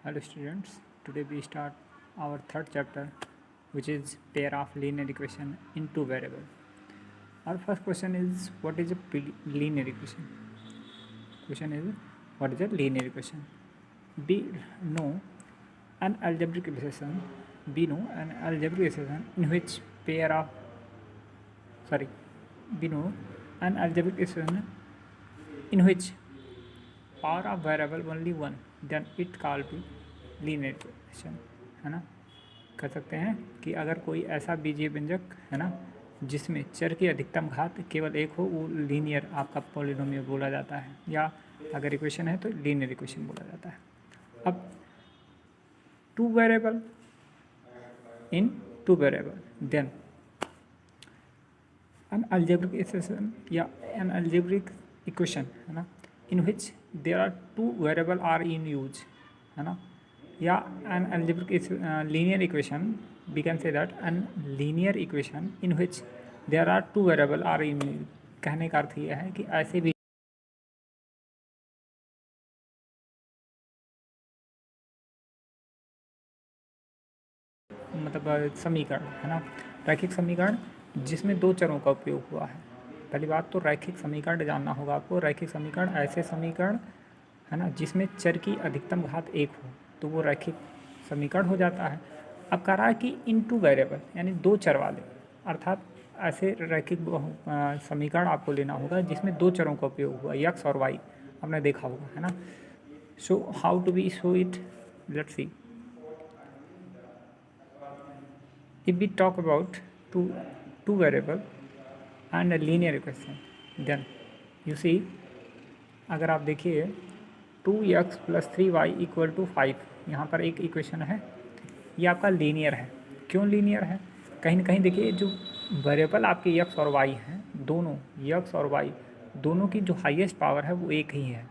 Hello students, today we start our third chapter, which is pair of linear equation in two variable. Our first question is, what is a linear equation? Question is, what is a linear equation? We know an algebraic equation in which pair of we know an algebraic equation in which power of variable only one, then it called be linear equation, है ना। कह सकते हैं कि अगर कोई ऐसा बीजीय व्यंजक है ना जिसमें चर की अधिकतम घात केवल एक हो, वो लीनियर आपका पॉलिनोमियल बोला जाता है, या अगर इक्वेशन है तो लीनियर इक्वेशन बोला जाता है। अब two variable in two variable, then an algebraic equation या an algebraic equation, है ना, in which there are two variable are in use, है ना, या an algebraic linear equation, we can say that an linear equation in which there are two variable are in use। कहने का अर्थ यह है कि ऐसे भी मतलब समीकरण, है ना, रैखिक समीकरण जिसमें दो चरों का उपयोग हुआ है। पहली बात तो रैखिक समीकरण जानना होगा आपको। रैखिक समीकरण ऐसे समीकरण, है ना, जिसमें चर की अधिकतम घात एक हो, तो वो रैखिक समीकरण हो जाता है। अब कह रहा है कि इन टू वेरिएबल यानी दो चर वाले, अर्थात ऐसे रैखिक समीकरण आपको लेना होगा जिसमें दो चरों का उपयोग हुआ, यक्स और वाई, आपने देखा होगा, है ना। So how to be show it, let's see. If we talk about two variable and a linear equation, then you see, अगर आप देखिए 2x + 3y = 5, यहाँ पर एक इक्वेशन है, ये आपका लीनियर है। क्यों लीनियर है? कहीं ना कहीं देखिए, जो वेरिएबल आपके x और y हैं, दोनों x और y दोनों की जो हाईएस्ट पावर है वो एक ही है।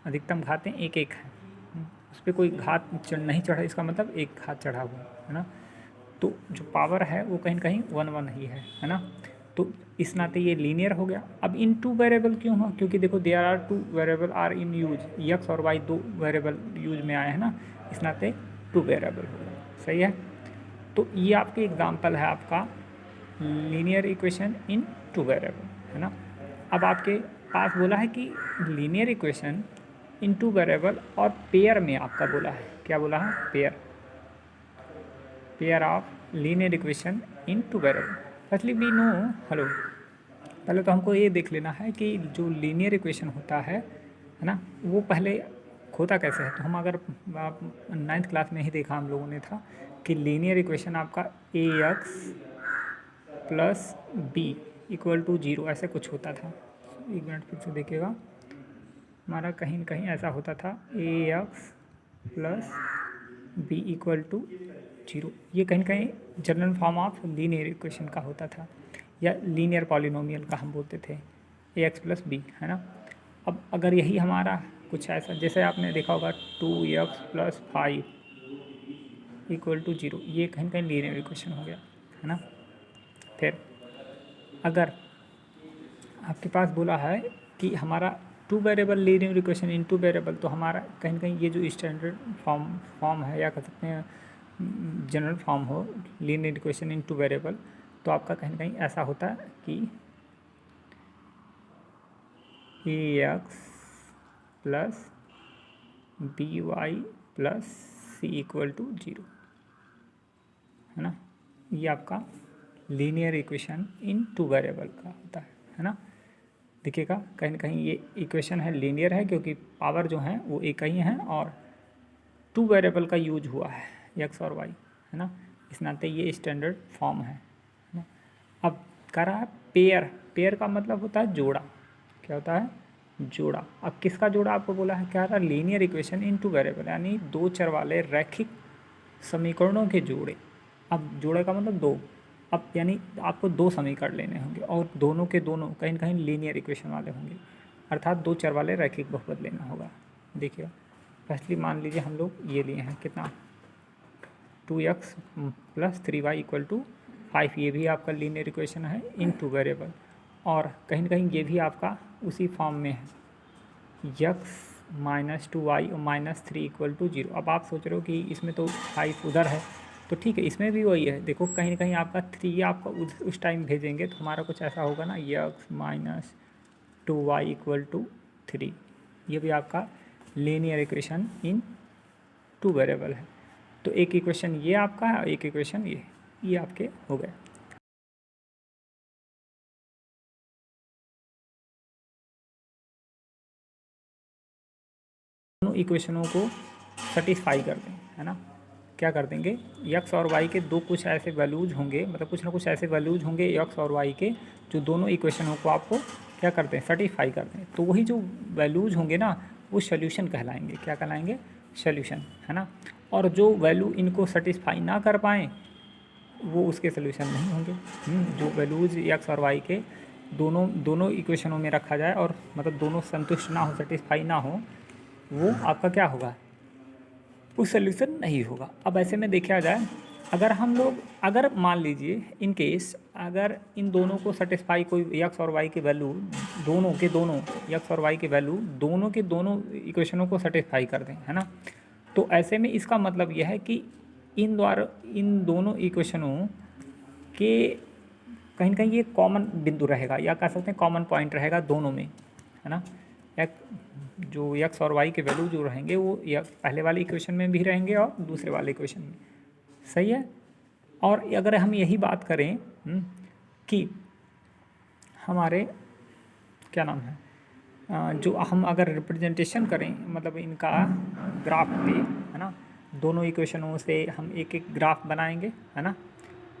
अधिकतम घातें एक एक हैं। उस पर कोई घात नहीं चढ़ा, इसका मतलब एक घात चढ़ा हुआ है ना। तो जो पावर है वो कहीं ना कहीं 1 ही है ना। तो इस नाते ये लीनियर हो गया। अब इन टू वेरिएबल क्यों हुआ? क्योंकि देखो there are two variable are in use, x और वाई दो वेरिएबल यूज में आए हैं ना, इस नाते टू वेरिएबल हो गया। सही है। तो ये आपके एग्जाम्पल है आपका linear equation in two variable, है ना। अब आपके पास बोला है कि linear equation in two variable और पेयर में आपका बोला है, क्या बोला है? Pair of linear equation in two variable. Firstly we know, hello, पहले तो हमको ये देख लेना है कि जो लीनियर इक्वेशन होता है ना, वो पहले होता कैसे है। तो हम अगर आप 9th क्लास में ही देखा हम लोगों ने था कि लीनियर इक्वेशन आपका ax + b = 0 ऐसे कुछ होता था। एक मिनट फिर से देखिएगा, हमारा कहीं न कहीं ऐसा होता था ax + b = 0। ये कहीं कहीं general form of linear equation का होता था, या लीनियर पॉलिनोमियल का हम बोलते थे, ax + b, है ना। अब अगर यही हमारा कुछ ऐसा, जैसे आपने देखा होगा 2x + 5 = 0, ये कहीं कहीं लीनियर इक्वेशन हो गया, है ना। फिर अगर आपके पास बोला है कि हमारा two variable linear equation in two variable, तो हमारा कहीं ना कहीं ये जो स्टैंडर्ड फॉर्म है, या कह सकते हैं जनरल फॉर्म हो linear equation in two variable, तो आपका कहीं ना कहीं ऐसा होता है कि ax + by + c = 0, है ना। ये आपका linear equation in two variable का होता है ना। देखिएगा कहीं ना कहीं ये इक्वेशन है, लीनियर है, क्योंकि पावर जो है वो एक ही है और टू वेरिएबल का यूज हुआ है, एक्स और वाई, है ना। इस नाते ये स्टैंडर्ड फॉर्म है ना। अब कह रहा है पेयर का मतलब होता है जोड़ा। क्या होता है? जोड़ा। अब किसका जोड़ा आपको बोला है? क्या रहा? Linear equation in two variable, यानी दो चर वाले रैखिक समीकरणों के जोड़े। अब जोड़े का मतलब दो। अब यानी आपको दो समीकरण लेने होंगे और दोनों के दोनों कहीं ना कहीं लीनियर इक्वेशन वाले होंगे, अर्थात दो चर वाले रैखिक बहुपद लेना होगा। देखिए फर्स्टली मान लीजिए हम लोग ये लिए हैं कितना, 2x + 3y = 5, ये भी आपका लीनियर इक्वेशन है इन टू वेरिएबल। और कहीं ना कहीं ये भी आपका उसी फॉर्म में है, x माइनस 2y और माइनस 3 इक्वल टू 0। अब आप सोच रहे हो कि इसमें तो 5 उधर है, तो ठीक है, इसमें भी वही है। देखो कहीं ना कहीं आपका 3 आपका उस टाइम भेजेंगे तो हमारा कुछ ऐसा होगा ना, x minus 2y equal to 3। ये भी आपका लीनियर इक्वेशन इन 2 वेरिएबल है। तो एक इक्वेशन ये आपका है और एक इक्वेशन ये आपके हो गए। दोनों इक्वेशनों को सेटिस्फाई कर दें, है ना। क्या कर देंगे, x और y के दो कुछ ऐसे वैल्यूज होंगे, मतलब कुछ ना कुछ ऐसे वैल्यूज होंगे x और y के, जो दोनों इक्वेशनों को आपको क्या करते हैं, सेटिस्फाई करते हैं। तो वही जो वैल्यूज होंगे ना, वो सोल्यूशन कहलाएंगे। क्या कहलाएंगे, सोल्यूशन, है ना। और जो वैल्यू इनको सेटिस्फाई ना कर पाएँ वो उसके सोल्यूशन नहीं होंगे। जो वैल्यूज x और y के दोनों इक्वेशनों में रखा जाए और मतलब दोनों संतुष्ट ना हो, सेटिस्फाई ना हो, वो आपका क्या होगा, वो सोल्यूशन नहीं होगा। अब ऐसे में देखा जाए, अगर मान लीजिए इन केस अगर इन दोनों को सेटिस्फाई कोई x और y के वैल्यू, दोनों x और y के वैल्यू दोनों इक्वेशनों को सेटिस्फाई कर दें, है ना। तो ऐसे में इसका मतलब यह है कि इन दोनों इक्वेशनों के कहीं ना कहीं ये कॉमन बिंदु रहेगा, या कह सकते हैं कॉमन पॉइंट रहेगा दोनों में, है ना। जो x और y के वैल्यू जो रहेंगे वो पहले वाले इक्वेशन में भी रहेंगे और दूसरे वाले इक्वेशन में, सही है। और अगर हम यही बात करें कि हमारे क्या नाम है, जो हम अगर रिप्रेजेंटेशन करें मतलब इनका ग्राफ पे, है ना, दोनों इक्वेशनों से हम एक एक ग्राफ बनाएंगे, है ना।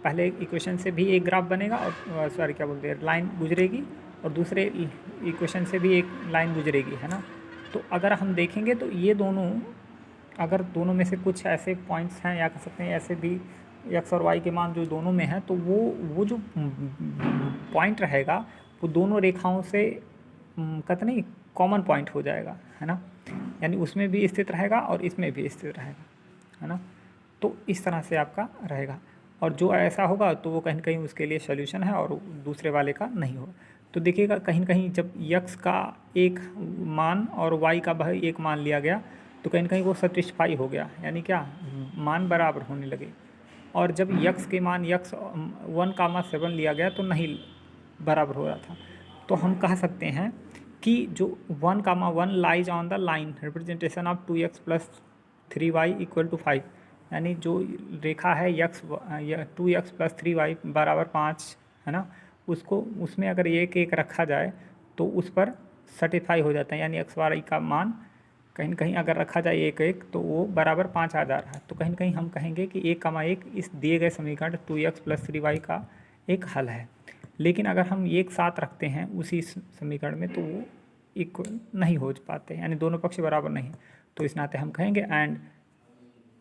पहले इक्वेशन से भी एक ग्राफ बनेगा और सॉरी क्या बोलते हैं, लाइन गुजरेगी, और दूसरे इक्वेशन से भी एक लाइन गुजरेगी, है ना। तो अगर हम देखेंगे तो ये अगर दोनों में से कुछ ऐसे पॉइंट्स हैं, या कह सकते हैं ऐसे भी x और y के मान जो दोनों में है, तो वो जो पॉइंट रहेगा वो दोनों रेखाओं से कहते नहीं कॉमन पॉइंट हो जाएगा, है ना। यानी उसमें भी स्थित रहेगा और इसमें भी स्थित रहेगा, है ना। तो इस तरह से आपका रहेगा, और जो ऐसा होगा तो वो कहीं ना कहीं उसके लिए सोल्यूशन है और दूसरे वाले का नहीं होगा। तो देखिएगा कहीं ना कहीं जब x का एक मान और y का भाई एक मान लिया गया तो कहीं ना कहीं वो सेटिस्फाई हो गया, यानी क्या, मान बराबर होने लगे। और जब x के मान x 1,7 लिया गया तो नहीं बराबर हो रहा था। तो हम कह सकते हैं कि जो 1,1 lies on the line representation of 2x plus 3y equal to 5, यानी जो रेखा है x 2x प्लस 3y बराबर 5, है ना, उसमें अगर एक एक रखा जाए तो उस पर सेटिस्फाई हो जाता है, यानी x y का मान कहीं ना कहीं अगर रखा जाए एक एक तो वो बराबर 5 आ जा रहा है। तो कहीं ना कहीं हम कहेंगे कि 1,1 इस दिए गए समीकरण 2x प्लस 3y का एक हल है। लेकिन अगर हम एक साथ रखते हैं उसी समीकरण में तो वो इक्वल नहीं हो पाते, यानी दोनों पक्ष बराबर नहीं। तो इस नाते हम कहेंगे एंड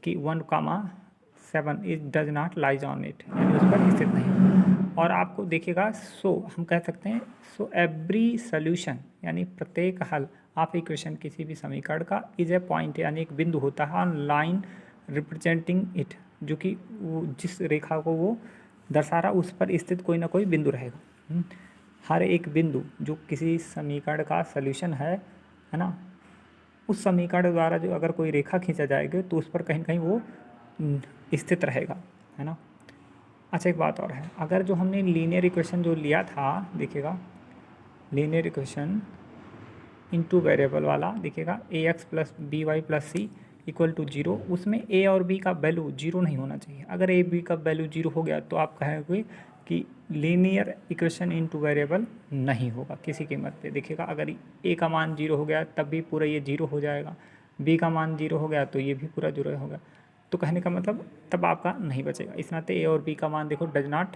कि 1,7 is does not lies on it, यानी उस पर स्थित नहीं। और आपको देखिएगा, हम कह सकते हैं सो एवरी सोल्यूशन, यानी प्रत्येक हल ऑफ इक्वेशन किसी भी समीकरण का इज ए पॉइंट, यानी एक बिंदु होता है ऑन लाइन रिप्रेजेंटिंग इट, जो कि वो जिस रेखा को वो दर्शा रहा उस पर स्थित कोई ना कोई बिंदु रहेगा। हर एक बिंदु जो किसी समीकरण का सोल्यूशन है ना, उस समीकरण द्वारा जो अगर कोई रेखा खींचा जाएगा तो उस पर कहीं ना कहीं वो स्थित रहेगा, है ना। अच्छा एक बात और है, अगर जो हमने लीनियर इक्वेशन जो लिया था, देखिएगा लीनियर इक्वेशन इनटू वेरिएबल वाला, देखिएगा ax plus B Y plus c equal to 0, उसमें a और b का वैल्यू 0 नहीं होना चाहिए। अगर a b का वैल्यू 0 हो गया तो आप कहेंगे कि लीनियर इक्वेशन इनटू वेरिएबल नहीं होगा किसी कीमत पे। देखिएगा अगर a का मान 0 हो गया तब भी पूरा ये 0 हो जाएगा, b का मान 0 हो गया तो ये भी पूरा 0 होगा। तो कहने का मतलब तब आपका नहीं बचेगा। इस नाते a और b का मान देखो डज नॉट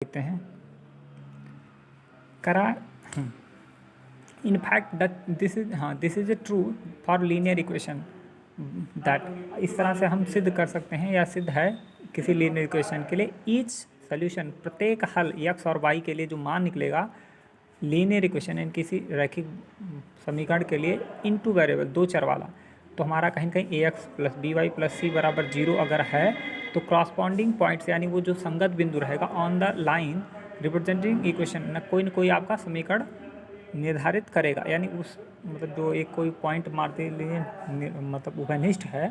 देखते हैं करा। In fact that this is a true for linear equation that, इस तरह से हम सिद्ध कर सकते हैं या सिद्ध है किसी लीनियर इक्वेशन के लिए ईच सोल्यूशन, प्रत्येक हल x और y के लिए जो मान निकलेगा लीनियर इक्वेशन इन किसी रैखिक समीकरण के लिए इनटू वेरिएबल दो चर वाला, तो हमारा कहीं कहीं ax plus B Y plus C बराबर 0 अगर है तो क्रॉसपॉन्डिंग पॉइंट्स यानी वो जो संगत बिंदु रहेगा on the line representing equation न कोई आपका समीकरण निर्धारित करेगा, यानी उस मतलब जो एक कोई पॉइंट मारते लिए मतलब उभयनिष्ठ है,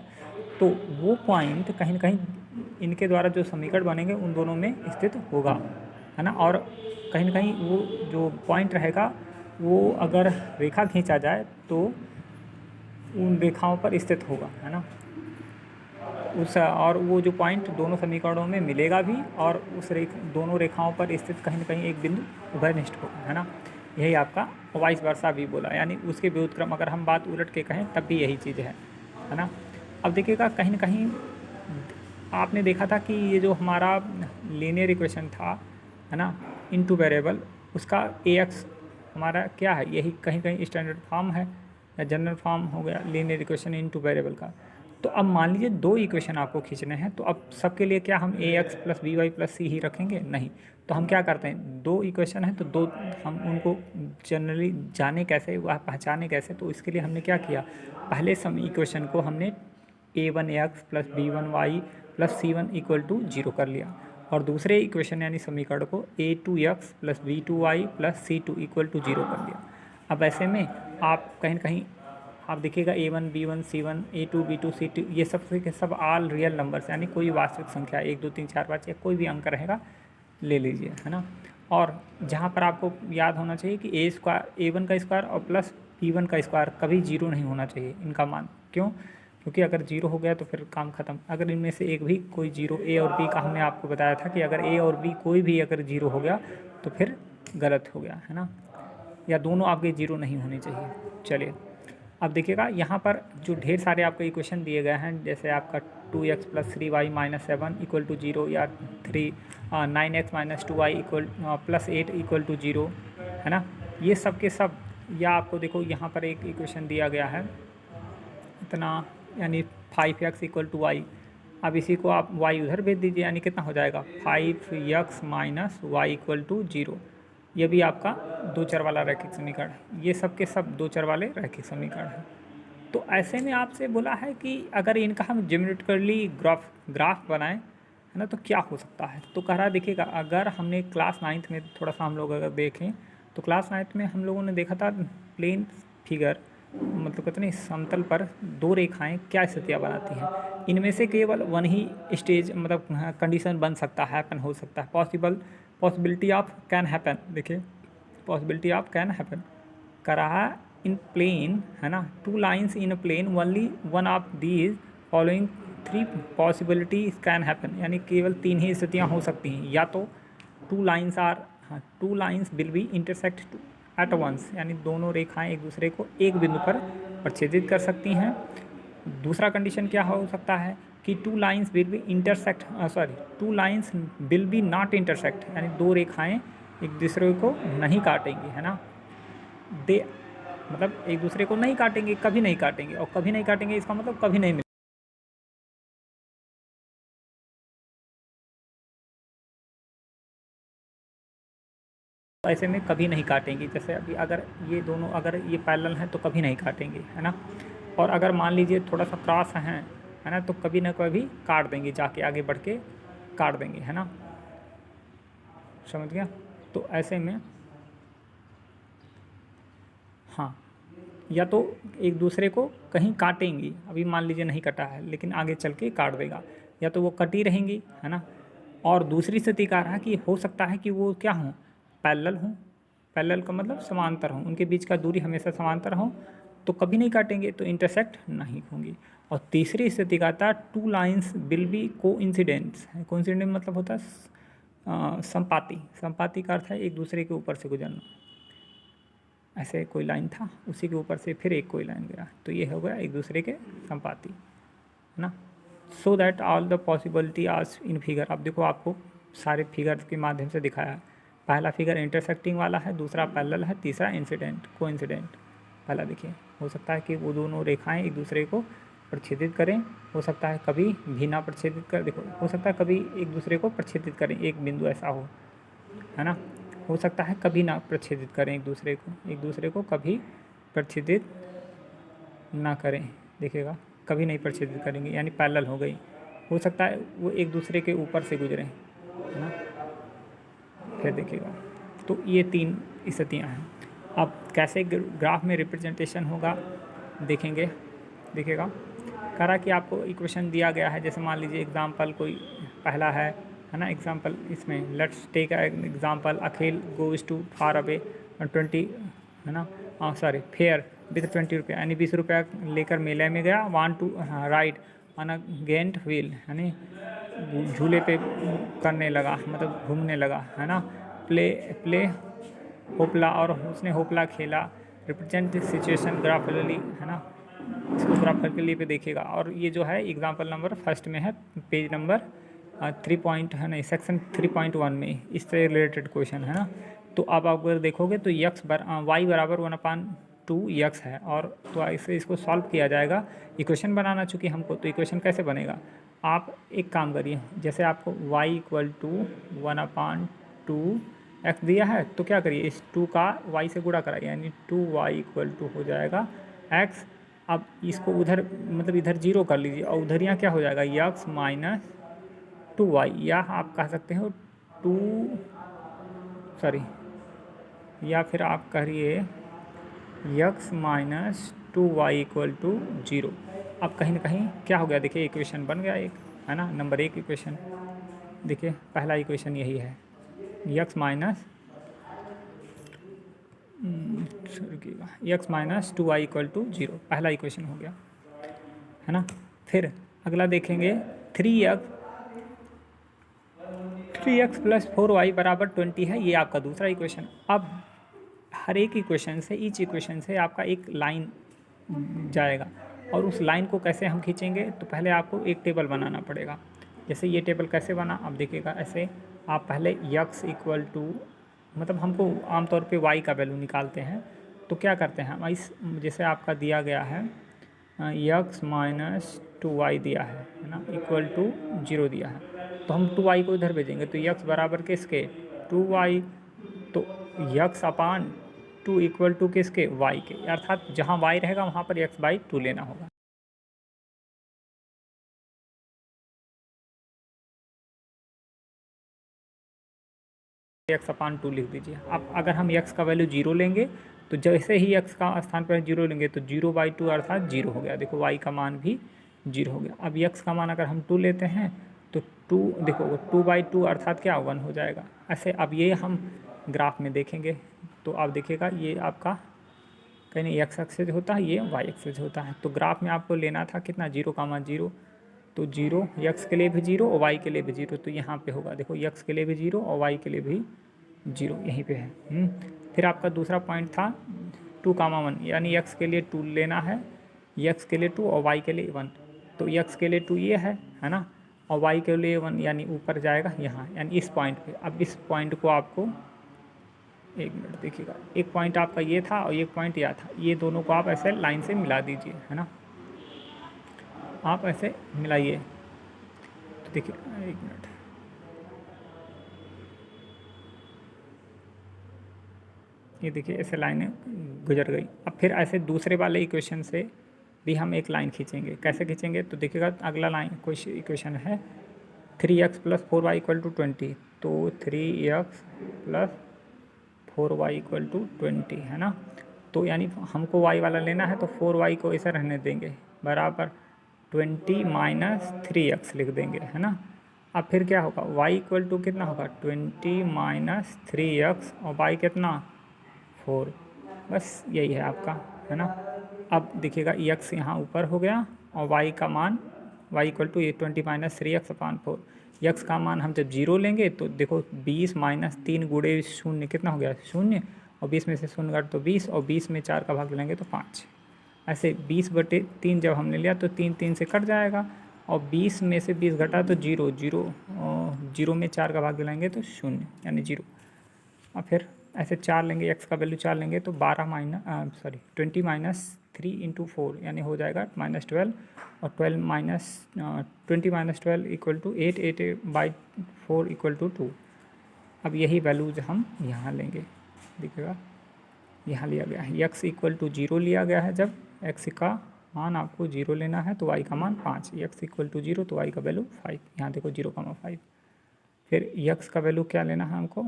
तो वो पॉइंट कहीं न कहीं इनके द्वारा जो समीकरण बनेंगे उन दोनों में स्थित होगा, है ना। और कहीं न कहीं वो जो पॉइंट रहेगा वो अगर रेखा खींचा जाए तो उन रेखाओं पर स्थित होगा, है ना। और वो जो पॉइंट दोनों समीकरणों में मिलेगा भी, और उस दोनों रेखाओं पर स्थित कहीं न कहीं एक बिंदु उभयनिष्ठ होगा, है ना। यही आपका वाइस वर्सा भी बोला, यानी उसके व्युत्क्रम अगर हम बात उलट के कहें तब भी यही चीज़ है ना। अब देखिएगा कहीं न कहीं आपने देखा था कि ये जो हमारा लीनियर इक्वेशन था, है ना, इनटू वेरिएबल, उसका ax हमारा क्या है, यही कहीं कहीं स्टैंडर्ड फॉर्म है या जनरल फॉर्म हो गया लीनियर इक्वेशन इनटू वेरिएबल का। तो अब मान लीजिए दो इक्वेशन आपको खींचने हैं, तो अब सबके लिए क्या हम ax plus B Y plus C ही रखेंगे? नहीं। तो हम क्या करते हैं, दो इक्वेशन है तो दो हम उनको जनरली जाने कैसे, वह पहचाने कैसे, तो इसके लिए हमने क्या किया, पहले सम इक्वेशन को हमने a1x plus b1y plus c1 equal to 0 कर लिया, और दूसरे इक्वेशन यानी समीकरण को a2x plus b2y plus c2 equal to 0 कर लिया। अब ऐसे में आप कहीं न कहीं आप देखिएगा a1 b1 c1 a2 b2 c2 ये सब के सब ऑल रियल नंबर्स, यानी कोई वास्तविक संख्या 1 2 3 4 5 या कोई भी अंक रहेगा ले लीजिए, है ना। और जहाँ पर आपको याद होना चाहिए कि a1 का स्क्वायर और प्लस b1 का स्क्वायर कभी 0 नहीं होना चाहिए इनका मान। क्यों? क्योंकि अगर 0 हो गया तो फिर काम ख़त्म। अगर इनमें से एक भी कोई 0, a और b का हमने आपको बताया था कि अगर a और b कोई भी अगर 0 हो गया तो फिर गलत हो गया, है ना, या दोनों आपके 0 नहीं होने चाहिए। चलिए अब देखिएगा यहाँ पर जो ढेर सारे आपके इक्वेशन दिए गए हैं, जैसे आपका 2x plus 3y minus 7 equal to 0, या 9x minus 2y equal plus 8 equal to 0, है ना, ये सब के सब। या आपको देखो यहाँ पर एक इक्वेशन दिया गया है इतना, यानी 5x इक्वल टू वाई। अब इसी को आप y उधर भेज दीजिए, यानी कितना हो जाएगा 5x minus Y equal to 0। ये भी आपका दो चर वाला रैखिक समीकरण है। ये सब के सब दो चर वाले रैखिक समीकरण हैं। तो ऐसे में आपसे बोला है कि अगर इनका हम ज्योमेट्रिकली ग्राफ बनाएं, है ना, तो क्या हो सकता है। तो कह रहा है देखिएगा, अगर हमने क्लास 9th में थोड़ा सा हम लोग अगर देखें तो क्लास 9th में हम लोगों ने देखा था प्लेन फिगर, मतलब कितने समतल पर दो रेखाएं क्या स्थितियाँ बनाती हैं। इनमें से केवल वन ही स्टेज मतलब कंडीशन बन सकता है, हैपन हो सकता है, पॉसिबिलिटी ऑफ कैन हैपन। देखिए पॉसिबिलिटी ऑफ कैन हैपन कर रहा है इन प्लेन, है ना, two lines in a plane only one of these following three possibilities can happen, यानी केवल तीन ही स्थितियाँ हो सकती हैं। या तो two lines will be intersect at once, यानी दोनों रेखाएं एक दूसरे को एक बिंदु पर प्रच्छेदित कर सकती हैं। दूसरा कंडीशन क्या हो सकता है कि to lines will be intersect, to lines will B not intersect, यानी दो रेखाएं एक दूसरे को नहीं काटेंगी, है ना। दे मतलब एक दूसरे को नहीं काटेंगे, कभी नहीं काटेंगे, और कभी नहीं काटेंगे इसका मतलब कभी नहीं मिलेंगे। ऐसे में कभी नहीं काटेंगी। जैसे अभी अगर ये दोनों अगर ये पैरेलल हैं तो कभी नहीं काटेंगे, है ना। और अगर मान लीजिए थोड़ा सा क्रॉस हैं, है ना, तो कभी ना कभी काट देंगे, जाके आगे बढ़ के काट देंगे, है ना, समझ गया। तो ऐसे में हाँ, या तो एक दूसरे को कहीं काटेंगी, अभी मान लीजिए नहीं कटा है लेकिन आगे चल के काट देगा, या तो वो कटी रहेंगी, है ना। और दूसरी स्थिति का रहा कि हो सकता है कि वो क्या हों, पैरेलल हों। पैरेलल का मतलब समांतर हों, उनके बीच का दूरी हमेशा समांतर हो, तो कभी नहीं काटेंगे, तो इंटरसेक्ट नहीं होंगी। और तीसरी स्थिति का था two lines will be coincidents. Coincident मतलब होता है संपाती। संपाती का अर्थ है एक दूसरे के ऊपर से गुजरना। ऐसे कोई लाइन था, उसी के ऊपर से फिर एक कोई लाइन गया, तो ये हो गया एक दूसरे के संपाती, है ना। So that all the possibility आज इन फिगर। अब देखो आपको सारे फिगर्स के माध्यम से दिखाया है। पहला फिगर इंटरसेक्टिंग वाला है, दूसरा पैरेलल है, तीसरा इंसिडेंट कोइंसिडेंट। पहला देखिए, हो सकता है कि वो दोनों रेखाएं एक दूसरे को प्रच्छेदित करें, हो सकता है कभी भी ना प्रच्छेदित कर, देखो हो सकता है कभी एक दूसरे को प्रच्छेदित करें, एक बिंदु ऐसा हो, है ना। हो सकता है कभी ना प्रच्छेदित करें एक दूसरे को कभी प्रच्छेदित ना करें। देखिएगा कभी नहीं प्रच्छेदित करेंगे, यानी पैरेलल हो गई। हो सकता है वो एक दूसरे के ऊपर से गुजरे, है ना। फिर देखिएगा, तो ये 3 स्थितियाँ हैं। अब कैसे ग्राफ में रिप्रेजेंटेशन होगा देखेंगे, देखिएगा। कह रहा कि आपको इक्वेशन दिया गया है, जैसे मान लीजिए एग्जांपल कोई पहला है ना। एग्जांपल इसमें let's take example Akhil goes to far away 20, है ना, सॉरी फेयर विथ 20 रुपया, यानी 20 रुपया लेकर मेले में गया। Want to ride on a giant wheel, यानी झूले पे करने लगा, मतलब घूमने लगा, है ना। प्ले प्ले होपला, और उसने होपला खेला। रिप्रेजेंट सिचुएशन ग्राफिकली, है ना, इसको ग्राफिकली पे देखिएगा। और ये जो है एग्जांपल नंबर फर्स्ट में है, पेज नंबर 3 पॉइंट, है ना, सेक्शन 3.1 में इससे रिलेटेड क्वेश्चन है ना। तो अब आप अगर देखोगे तो वाई बराबर 1/2 यक्स है, और तो ऐसे इसको सॉल्व किया जाएगा। इक्वेशन बनाना चूँकि हमको, तो इक्वेशन कैसे बनेगा, आप एक काम करिए, जैसे आपको y इक्वल टू 1/2 एक्स दिया है, तो क्या करिए, इस 2 का y से गुणा कराइए, यानी 2y इक्वल टू हो जाएगा x। अब इसको उधर, मतलब इधर 0 कर लीजिए, और उधर यहाँ क्या हो जाएगा, यक्स माइनस 2y, या आप कह सकते हो 2, सॉरी, या फिर आप करिए x minus 2y equal to 0। अब कहीं ना कहीं क्या हो गया, देखिए इक्वेशन बन गया एक, है ना, नंबर 1 इक्वेशन। देखिए पहला इक्वेशन यही है, x minus two y equal to 0, पहला इक्वेशन हो गया, है ना। फिर अगला देखेंगे 3x प्लस 4y बराबर 20 है, ये आपका दूसरा इक्वेशन। अब हर एक इक्वेशन से, ईच इक्वेशन से आपका एक लाइन जाएगा, और उस लाइन को कैसे हम खींचेंगे, तो पहले आपको एक टेबल बनाना पड़ेगा। जैसे ये टेबल कैसे बना, आप देखिएगा, ऐसे आप पहले यक्स इक्वल टू, मतलब हमको आमतौर पे y का वैल्यू निकालते हैं, तो क्या करते हैं हम, इस जैसे आपका दिया गया है यक्स माइनस 2y दिया है ना, इक्वल टू 0 दिया है, तो हम 2y को इधर भेजेंगे, तो यक्स बराबर किसके, 2y। तो यक्स अपान 2 इक्वल टू किसके, y के, अर्थात जहाँ y रहेगा वहाँ पर x/2 लेना होगा। x/2 लिख दीजिए। अब अगर हम x का वैल्यू 0 लेंगे, तो जैसे ही x का स्थान पर 0 लेंगे तो 0/2 अर्थात 0 हो गया। देखो y का मान भी 0 हो गया। अब x का मान अगर हम 2 लेते हैं तो 2, देखो 2/2 अर्थात क्या 1 हो जाएगा। ऐसे अब ये हम ग्राफ में देखेंगे, तो आप देखिएगा ये आपका कहीं x एक्सेस होता है, ये y एक्सेस होता है। तो ग्राफ में आपको लेना था कितना, 0 का मान 0, तो 0 x के लिए भी 0 और y के लिए भी 0, तो यहाँ पे होगा, देखो x के लिए भी 0 और y के लिए भी 0, यहीं पे है। फिर आपका दूसरा पॉइंट था 2,1, यानी x के लिए 2 लेना है, x के लिए 2 और y के लिए 1, तो x के लिए 2 ये है ना, और y के लिए 1, यानी ऊपर जाएगा यहाँ, यानी इस पॉइंट पे। अब इस पॉइंट को आपको, एक मिनट देखिएगा, एक पॉइंट आपका ये था और एक पॉइंट यह था, ये दोनों को आप ऐसे लाइन से मिला दीजिए, है ना, आप ऐसे मिलाइए। तो देखिए एक मिनट, ये देखिए ऐसे लाइनें गुजर गई। अब फिर ऐसे दूसरे वाले इक्वेशन से भी हम एक लाइन खींचेंगे। कैसे खींचेंगे, तो देखिएगा अगला लाइन कोई इक्वेशन है 3x plus 4y equal to 20, तो 3x plus 4y equal to 20, है ना। तो यानी हमको y वाला लेना है, तो 4y को ऐसा रहने देंगे, बराबर 20 माइनस 3x लिख देंगे, है ना। अब फिर क्या होगा, y इक्वल टू कितना होगा, 20 माइनस 3x, और y कितना 4, बस यही है आपका, है ना। अब देखिएगा x यहाँ ऊपर हो गया, और y का मान, y equal to 20 minus 3x upon 4, x का मान हम जब 0 लेंगे तो देखो 20 माइनस 3 गुणे 0 कितना हो गया, 0, और 20 में से 0 घट तो 20, और 20 में 4 का भाग लेंगे तो 5। ऐसे 20/3 जब हमने लिया तो 3 3 से कट जाएगा, और 20 में से 20 घटा तो 0 0, और 0 में 4 का भाग दिलाएंगे तो 0, यानी 0। और फिर ऐसे 4 लेंगे, x का वैल्यू 4 लेंगे तो 20 माइनस 3 इंटू 4, यानी हो जाएगा -12, और 12 minus 20 minus 12 equal to 8, 8/4 equal to 2। अब यही वैल्यूज हम यहाँ लेंगे, देखिएगा यहाँ लिया गया है, x इक्वल टू 0 लिया गया है जब x का मान आपको 0 लेना है तो y का मान 5, x इक्वल टू 0 तो y का वैल्यू 5, यहाँ देखो 0,5। फिर x का वैल्यू क्या लेना है हमको,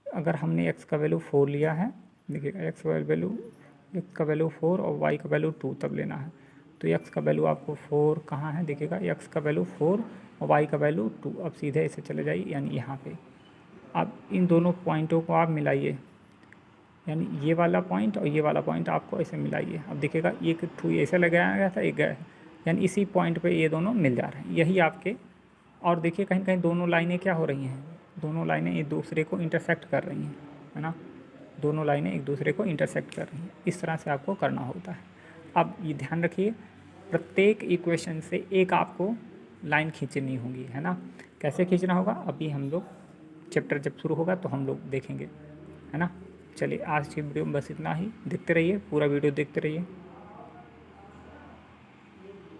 अगर हमने x का वैल्यू 4 लिया है, देखिएगा x का वैल्यू 4 और y का वैल्यू 2 तब लेना है। तो x का वैल्यू आपको 4 कहाँ है, देखिएगा x का वैल्यू 4 और y का वैल्यू 2। अब सीधे ऐसे चले जाइए, यानी यहाँ पे आप इन दोनों पॉइंटों को आप मिलाइए, यानी ये वाला पॉइंट और ये वाला पॉइंट आपको ऐसे मिलाइए। अब देखिएगा एक थ्रू ऐसे लगाया गया था, एक गया है, यानी इसी पॉइंट पे ये दोनों मिल जा रहे हैं, यही आपके। और देखिए कहीं कहीं दोनों लाइनें क्या हो रही हैं, दोनों लाइनें एक दूसरे को इंटरसेक्ट कर रही हैं, है ना, दोनों लाइनें एक दूसरे को इंटरसेक्ट कर रही हैं। इस तरह से आपको करना होता है। अब ये ध्यान रखिए, प्रत्येक इक्वेशन से एक आपको लाइन खींचनी होगी, है ना। कैसे खींचना होगा अभी हम लोग चैप्टर जब शुरू होगा तो हम लोग देखेंगे, है ना। चलिए आज की वीडियो में बस इतना ही, देखते रहिए, पूरा वीडियो देखते रहिए।